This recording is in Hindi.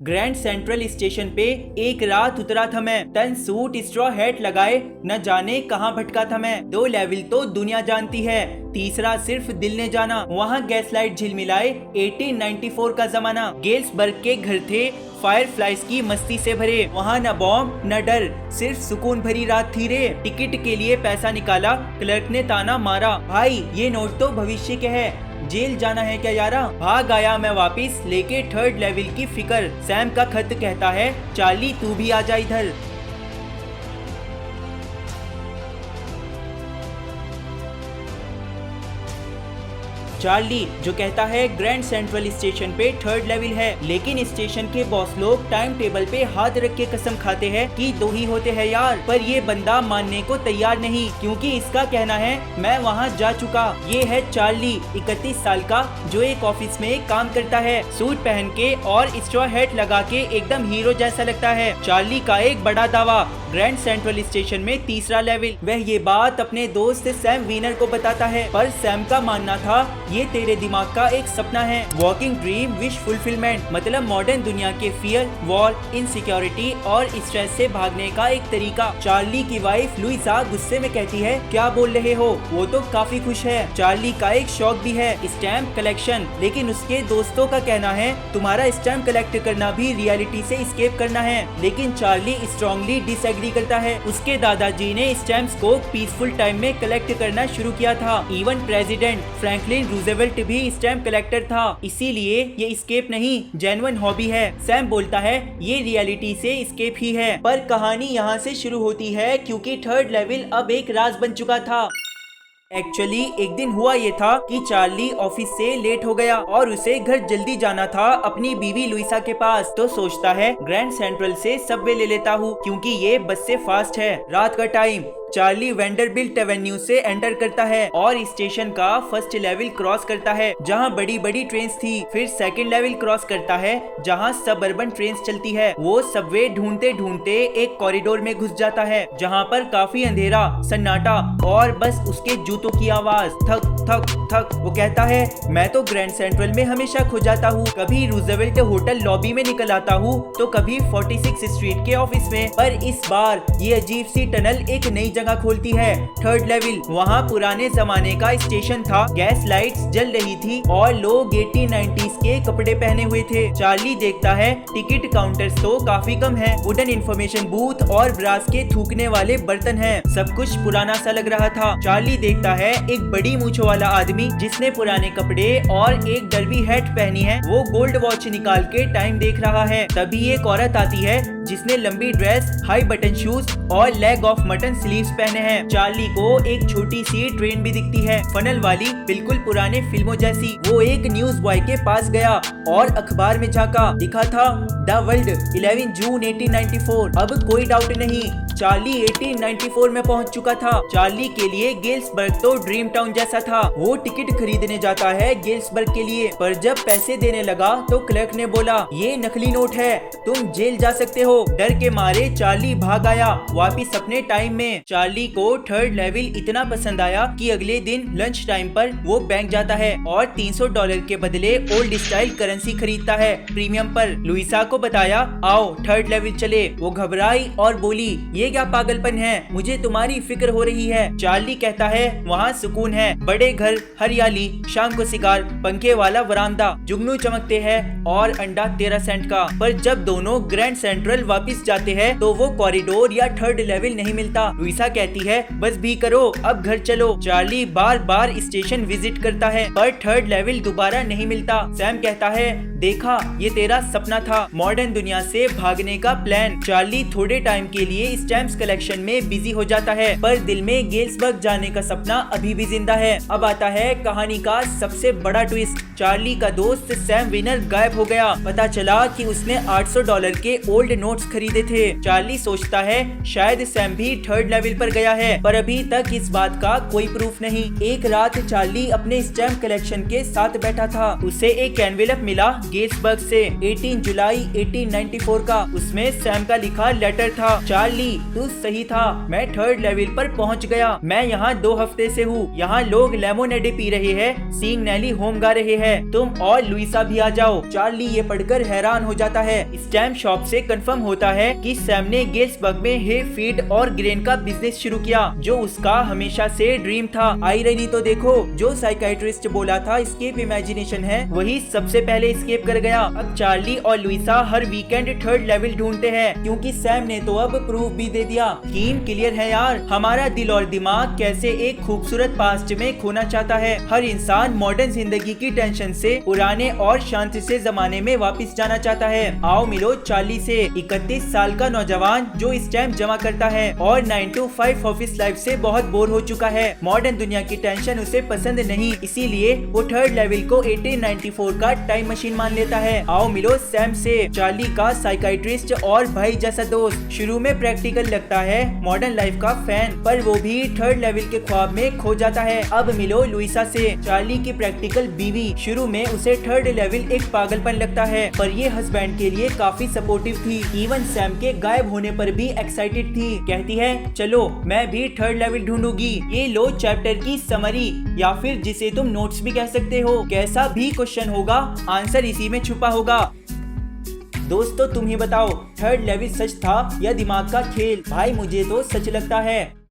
ग्रैंड सेंट्रल स्टेशन पे एक रात उतरा था मैं, तन सूट स्ट्रॉ हैट लगाए न जाने कहाँ भटका था मैं। 2 लेवल तो दुनिया जानती है, तीसरा सिर्फ दिल ने जाना। वहाँ गैस लाइट झिलमिलाए 1894 का जमाना। गेल्सबर्ग के घर थे फायर फ्लाइज की मस्ती से भरे। वहाँ न बॉम्ब न डर, सिर्फ सुकून भरी रात थी रे। टिकट के लिए पैसा निकाला, क्लर्क ने ताना मारा, भाई ये नोट तो भविष्य के है, जेल जाना है क्या यारा। भाग आया मैं वापिस लेके 3rd लेवल की फिकर। सैम का खत कहता है, चार्ली तू भी आ जा इधर। चार्ली जो कहता है ग्रैंड सेंट्रल स्टेशन पे 3rd लेवल है, लेकिन स्टेशन के बॉस लोग टाइम टेबल पे हाथ रख के कसम खाते हैं कि 2 ही होते हैं यार। पर ये बंदा मानने को तैयार नहीं, क्योंकि इसका कहना है मैं वहाँ जा चुका। ये है चार्ली, 31 साल का, जो एक ऑफिस में काम करता है। सूट पहन के और स्ट्रॉ हैट लगा के एकदम हीरो जैसा लगता है। चार्ली का एक बड़ा दावा, ग्रैंड सेंट्रल स्टेशन में 3रा लेवल। वह ये बात अपने दोस्त सैम वीनर को बताता है, पर सैम का मानना था ये तेरे दिमाग का एक सपना है। वॉकिंग ड्रीम विश फुलफिलमेंट, मतलब मॉडर्न दुनिया के फियर, वॉर, इनसिक्योरिटी और स्ट्रेस से भागने का एक तरीका। चार्ली की वाइफ लुइसा गुस्से में कहती है, क्या बोल रहे हो, वो तो काफी खुश है। चार्ली का एक शौक भी है, स्टैम्प कलेक्शन, लेकिन उसके दोस्तों का कहना है तुम्हारा स्टैम्प कलेक्ट करना भी रियलिटी से एस्केप करना है। लेकिन चार्ली स्ट्रॉन्गली डिसएग्री करता है। उसके दादाजी ने स्टैम्प्स को पीसफुल टाइम में कलेक्ट करना शुरू किया था। इवन प्रेसिडेंट फ्रैंकलिन रूजवेल्ट भी स्टैम्प कलेक्टर था, इसीलिए ये एस्केप नहीं, जेन्युइन हॉबी है। सैम बोलता है ये रियलिटी से एस्केप ही है। पर कहानी यहाँ से शुरू होती है, क्योंकि 3rd लेवल अब एक राज बन चुका था। एक्चुअली एक दिन हुआ ये था कि चार्ली ऑफिस से लेट हो गया और उसे घर जल्दी जाना था अपनी बीवी लुइसा के पास। तो सोचता है ग्रैंड सेंट्रल से सबवे ले लेता हूँ, क्योंकि ये बस से फास्ट है। रात का टाइम, चार्ली वेंडरबिल्ट एवेन्यू से एंटर करता है और स्टेशन का 1st लेवल क्रॉस करता है, जहाँ बड़ी बड़ी ट्रेन्स थी। फिर 2nd लेवल क्रॉस करता है, जहाँ सबअर्बन ट्रेन्स चलती है। वो सबवे ढूंढते ढूंढते एक कॉरिडोर में घुस जाता है, जहाँ पर काफी अंधेरा, सन्नाटा और बस उसके जूतों की आवाज, थक थक थक। वो कहता है मैं तो ग्रैंड सेंट्रल में हमेशा खो जाता हूँ, कभी रूजवेल्ट होटल लॉबी में निकल आता हूँ, तो कभी 46 स्ट्रीट के ऑफिस में। पर इस बार ये अजीब सी टनल एक नई जगह खोलती है, 3rd लेवल। वहाँ पुराने जमाने का स्टेशन था, गैस लाइट्स जल रही थी और लोग 1890s के कपड़े पहने हुए थे। चार्ली देखता है टिकट काउंटर्स तो काफी कम है, वुडन इंफॉर्मेशन बूथ और ब्रास के थूकने वाले बर्तन हैं। सब कुछ पुराना सा लग रहा था। चार्ली देखता है एक बड़ी मूंछों वाला आदमी जिसने पुराने कपड़े और एक डर्बी हैट पहनी है, वो गोल्ड वॉच निकाल के टाइम देख रहा है। तभी एक औरत आती है जिसने लंबी ड्रेस, हाई बटन शूज और लेग ऑफ मटन स्लीव्स पहने हैं। चार्ली को एक छोटी सी ट्रेन भी दिखती है, फनल वाली, बिल्कुल पुराने फिल्मों जैसी। वो एक न्यूज बॉय के पास गया और अखबार में झांका, दिखा था द वर्ल्ड 11 जून 1894। अब कोई डाउट नहीं, चार्ली 1894 में पहुंच चुका था। चार्ली के लिए गेल्सबर्ग तो ड्रीम टाउन जैसा था। वो टिकट खरीदने जाता है गेल्सबर्ग के लिए, पर जब पैसे देने लगा तो क्लर्क ने बोला ये नकली नोट है, तुम जेल जा सकते हो। डर के मारे चार्ली भाग आया वापिस अपने टाइम में। चार्ली को 3rd लेवल इतना पसंद आया कि अगले दिन लंच टाइम पर वो बैंक जाता है और $300 के बदले ओल्ड स्टाइल करेंसी खरीदता है प्रीमियम पर। लुइसा को बताया आओ 3rd लेवल चले। वो घबराई और बोली ये क्या पागलपन है, मुझे तुम्हारी फिक्र हो रही है। चार्ली कहता है वहाँ सुकून है, बड़े घर, हरियाली, शाम को सिगार, पंखे वाला वरांदा, जुगनू चमकते हैं और अंडा 13 सेंट का। पर जब दोनों ग्रैंड सेंट्रल वापिस जाते हैं तो वो कॉरिडोर या 3rd लेवल नहीं मिलता। लुइसा कहती है बस भी करो, अब घर चलो। चार्ली बार बार स्टेशन विजिट करता है, पर 3rd लेवल दोबारा नहीं मिलता। सैम कहता है देखा ये तेरा सपना था, मॉडर्न दुनिया से भागने का प्लान। चार्ली थोड़े टाइम के लिए स्टैम्प्स कलेक्शन में बिजी हो जाता है, पर दिल में गेल्सबर्ग जाने का सपना अभी भी जिंदा है। अब आता है कहानी का सबसे बड़ा ट्विस्ट। चार्ली का दोस्त सैम विनर गायब हो गया। पता चला कि उसने $800 के ओल्ड नोट्स खरीदे थे। चार्ली सोचता है शायद सैम भी 3rd लेवल पर गया है, पर अभी तक इस बात का कोई प्रूफ नहीं। एक रात चार्ली अपने स्टैम्प कलेक्शन के साथ बैठा था, उसे एक एनवेलप मिला गेट्सबर्ग से 18 जुलाई 1894 का। उसमें सैम का लिखा लेटर था, चार्ली तू सही था, मैं 3rd लेवल पर पहुंच गया। मैं यहाँ 2 हफ्ते से हूँ। यहाँ लोग लेमोनेड पी रहे हैं, सीइंग नेली होम गा रहे हैं, तुम और लुइसा भी आ जाओ। चार्ली ये पढ़कर हैरान हो जाता है। स्टैम्प शॉप से कंफर्म होता है कि सैम ने गेट्सबर्ग में हे फीड और ग्रेन का बिजनेस शुरू किया, जो उसका हमेशा से ड्रीम था। आयरनी तो देखो, जो साइकाइट्रिस्ट बोला था स्केप इमेजिनेशन है, वही सबसे पहले स्केप कर गया। अब चार्ली और लुइसा हर वीकेंड 3rd लेवल ढूंढते हैं, क्योंकि सैम ने तो अब प्रूफ भी दे दिया। थीम क्लियर है यार, हमारा दिल और दिमाग कैसे एक खूबसूरत पास्ट में खोना चाहता है। हर इंसान मॉडर्न जिंदगी की टेंशन से पुराने और शांत से जमाने में वापस जाना चाहता है। आओ मिलो चार्ली से, 31 साल का नौजवान जो स्टैम्प जमा करता है और 9 to 5 ऑफिस लाइफ से बहुत बोर हो चुका है। मॉडर्न दुनिया की टेंशन उसे पसंद नहीं, इसीलिए वो 3rd लेवल को 1894 का टाइम मशीन मान लेता है। आओ मिलो सैम से, चार्ली का साइकाइट्रिस्ट और भाई जैसा दोस्त। शुरू में प्रैक्टिकल लगता है, मॉडर्न लाइफ का फैन, पर वो भी 3rd लेवल के ख्वाब में खो जाता है। अब मिलो लुइसा से, चार्ली की प्रैक्टिकल बीवी। शुरू में उसे 3rd लेवल एक पागलपन लगता है, पर ये हस्बैंड के लिए काफी सपोर्टिव थी। इवन सैम के गायब होने पर भी एक्साइटेड थी। कहती है चलो मैं भी 3rd लेवल ढूंढूंगी। ये लो चैप्टर की समरी, या फिर जिसे तुम नोट्स भी कह सकते हो। कैसा भी क्वेश्चन होगा, आंसर इसी में छुपा होगा। दोस्तों तुम ही बताओ, 3rd लेवल सच था या दिमाग का खेल? भाई मुझे तो सच लगता है।